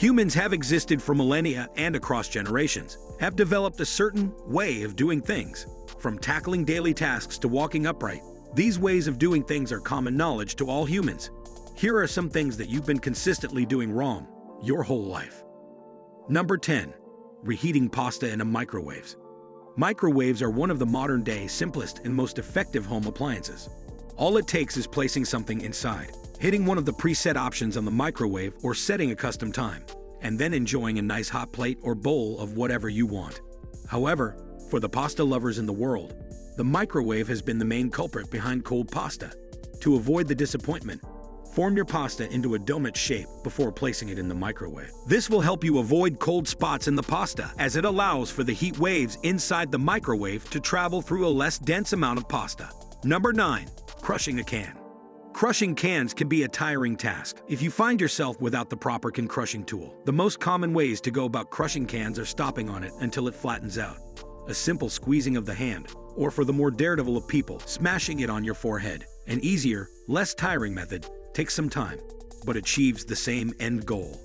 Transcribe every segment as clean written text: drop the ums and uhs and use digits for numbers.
Humans have existed for millennia and across generations, have developed a certain way of doing things. From tackling daily tasks to walking upright, these ways of doing things are common knowledge to all humans. Here are some things that you've been consistently doing wrong your whole life. Number 10. Reheating pasta in a microwaves. Microwaves are one of the modern-day simplest and most effective home appliances. All it takes is placing something inside, hitting one of the preset options on the microwave or setting a custom time, and then enjoying a nice hot plate or bowl of whatever you want. However, for the pasta lovers in the world, the microwave has been the main culprit behind cold pasta. To avoid the disappointment, form your pasta into a donut shape before placing it in the microwave. This will help you avoid cold spots in the pasta, as it allows for the heat waves inside the microwave to travel through a less dense amount of pasta. Number 9. Crushing a can. Crushing cans can be a tiring task if you find yourself without the proper can crushing tool. The most common ways to go about crushing cans are stopping on it until it flattens out, a simple squeezing of the hand, or for the more daredevil of people, smashing it on your forehead. An easier, less tiring method takes some time, but achieves the same end goal.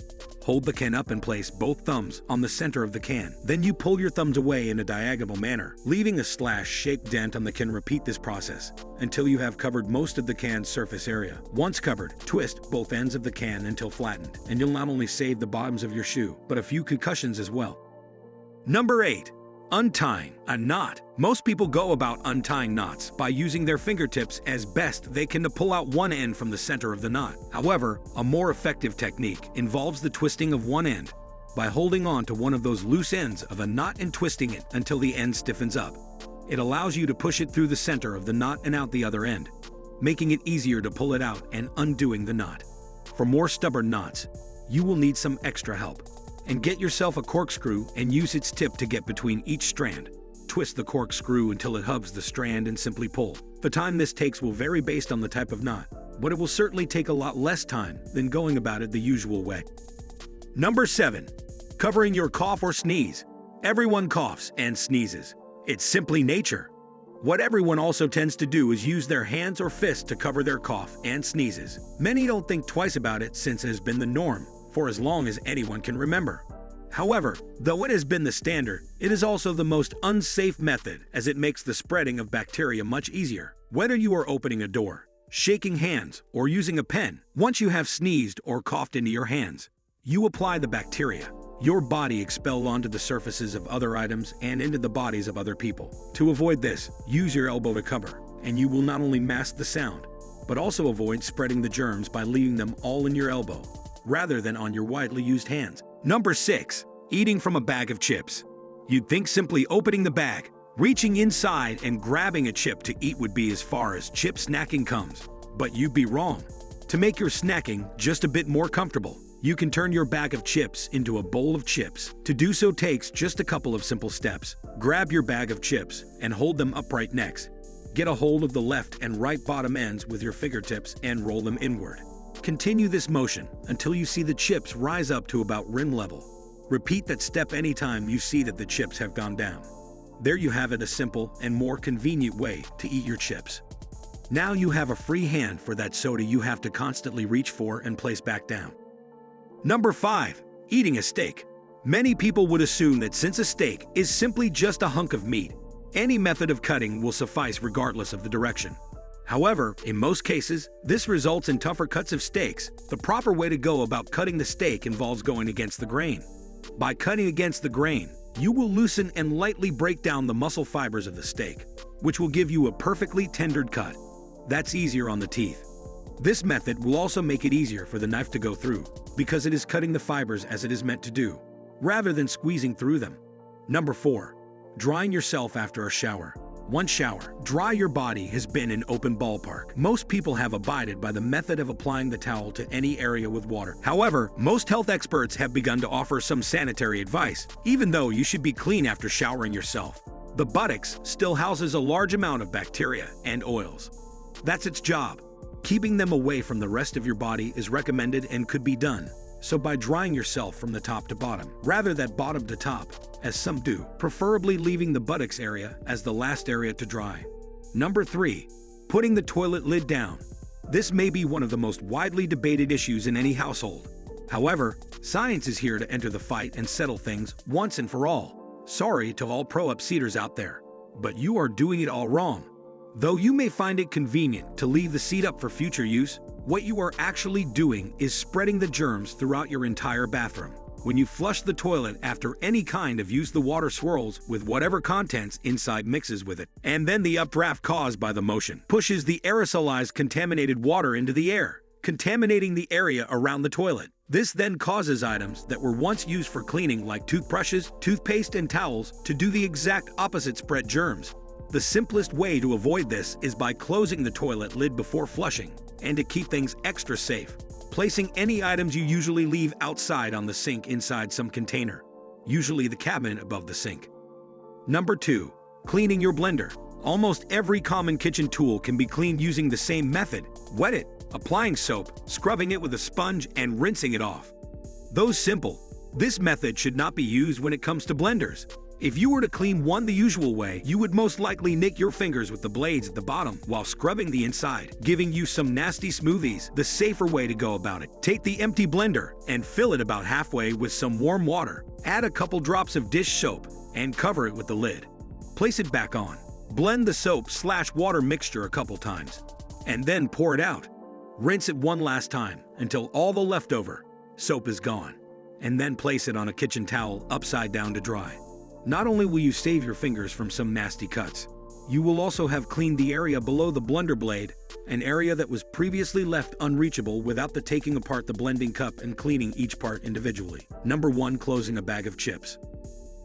Hold the can up and place both thumbs on the center of the can. Then you pull your thumbs away in a diagonal manner, leaving a slash-shaped dent on the can. Repeat this process until you have covered most of the can's surface area. Once covered, twist both ends of the can until flattened, and you'll not only save the bottoms of your shoe, but a few concussions as well. Number 8. Untying a knot. Most people go about untying knots by using their fingertips as best they can to pull out one end from the center of the knot. However, a more effective technique involves the twisting of one end by holding on to one of those loose ends of a knot and twisting it until the end stiffens up. It allows you to push it through the center of the knot and out the other end, making it easier to pull it out and undoing the knot. For more stubborn knots, you will need some extra help. And get yourself a corkscrew and use its tip to get between each strand. Twist the corkscrew until it hubs the strand and simply pull. The time this takes will vary based on the type of knot, but it will certainly take a lot less time than going about it the usual way. Number 7. Covering your cough or sneeze. Everyone coughs and sneezes. It's simply nature. What everyone also tends to do is use their hands or fists to cover their cough and sneezes. Many don't think twice about it since it has been the norm for as long as anyone can remember. However, though it has been the standard, it is also the most unsafe method, as it makes the spreading of bacteria much easier. Whether you are opening a door, shaking hands, or using a pen, once you have sneezed or coughed into your hands, you apply the bacteria. Your body expels onto the surfaces of other items and into the bodies of other people. To avoid this, use your elbow to cover, and you will not only mask the sound, but also avoid spreading the germs by leaving them all in your elbow, rather than on your widely used hands. Number 6. Eating from a bag of chips. You'd think simply opening the bag, reaching inside and grabbing a chip to eat would be as far as chip snacking comes. But you'd be wrong. To make your snacking just a bit more comfortable, you can turn your bag of chips into a bowl of chips. To do so takes just a couple of simple steps. Grab your bag of chips and hold them upright next. Get a hold of the left and right bottom ends with your fingertips and roll them inward. Continue this motion until you see the chips rise up to about rim level. Repeat that step anytime you see that the chips have gone down. There you have it, a simple and more convenient way to eat your chips. Now you have a free hand for that soda you have to constantly reach for and place back down. Number 5. Eating a steak. Many people would assume that since a steak is simply just a hunk of meat, any method of cutting will suffice regardless of the direction. However, in most cases, this results in tougher cuts of steaks. The proper way to go about cutting the steak involves going against the grain. By cutting against the grain, you will loosen and lightly break down the muscle fibers of the steak, which will give you a perfectly tendered cut. That's easier on the teeth. This method will also make it easier for the knife to go through, because it is cutting the fibers as it is meant to do, rather than squeezing through them. Number 4. Drying yourself after a shower. One shower, dry your body has been an open ballpark. Most people have abided by the method of applying the towel to any area with water. However, most health experts have begun to offer some sanitary advice. Even though you should be clean after showering yourself, the buttocks still houses a large amount of bacteria and oils. That's its job. Keeping them away from the rest of your body is recommended and could be done so by drying yourself from the top to bottom, rather than bottom to top, as some do, preferably leaving the buttocks area as the last area to dry. Number 3. Putting the toilet lid down. This may be one of the most widely debated issues in any household. However, science is here to enter the fight and settle things once and for all. Sorry to all pro-upseaters out there, but you are doing it all wrong. Though you may find it convenient to leave the seat up for future use, what you are actually doing is spreading the germs throughout your entire bathroom. When you flush the toilet after any kind of use, the water swirls with whatever contents inside mixes with it, and then the updraft caused by the motion pushes the aerosolized contaminated water into the air, contaminating the area around the toilet. This then causes items that were once used for cleaning like toothbrushes, toothpaste, and towels to do the exact opposite, spread germs. The simplest way to avoid this is by closing the toilet lid before flushing, and to keep things extra safe, placing any items you usually leave outside on the sink inside some container, usually the cabinet above the sink. Number 2. Cleaning your blender. Almost every common kitchen tool can be cleaned using the same method. Wet it, applying soap, scrubbing it with a sponge, and rinsing it off. Though simple, this method should not be used when it comes to blenders. If you were to clean one the usual way, you would most likely nick your fingers with the blades at the bottom while scrubbing the inside, giving you some nasty smoothies. The safer way to go about it: take the empty blender and fill it about halfway with some warm water. Add a couple drops of dish soap and cover it with the lid. Place it back on. Blend the soap/water mixture a couple times, and then pour it out. Rinse it one last time until all the leftover soap is gone, and then place it on a kitchen towel upside down to dry. Not only will you save your fingers from some nasty cuts, you will also have cleaned the area below the blender blade, an area that was previously left unreachable without the taking apart the blending cup and cleaning each part individually. Number 1. Closing a bag of chips.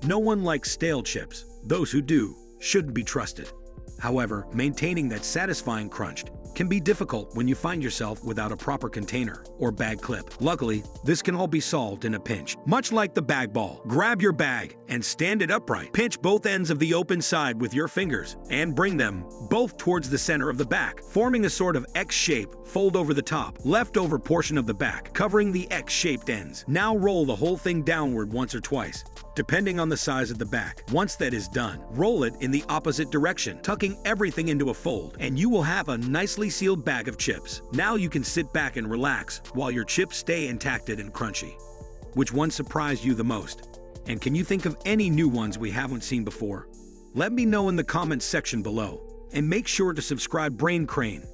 No one likes stale chips. Those who do shouldn't be trusted. However, maintaining that satisfying crunch can be difficult when you find yourself without a proper container or bag clip. Luckily, this can all be solved in a pinch. Much like the bag ball, grab your bag and stand it upright. Pinch both ends of the open side with your fingers and bring them both towards the center of the back, forming a sort of X shape. Fold over the top, leftover portion of the back, covering the X-shaped ends. Now roll the whole thing downward once or twice, depending on the size of the back. Once that is done, roll it in the opposite direction, tucking everything into a fold, and you will have a nicely sealed bag of chips. Now you can sit back and relax while your chips stay intact and crunchy. Which one surprised you the most? And can you think of any new ones we haven't seen before? Let me know in the comments section below, and make sure to subscribe CRAIN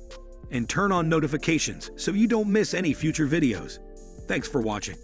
and turn on notifications so you don't miss any future videos. Thanks for watching.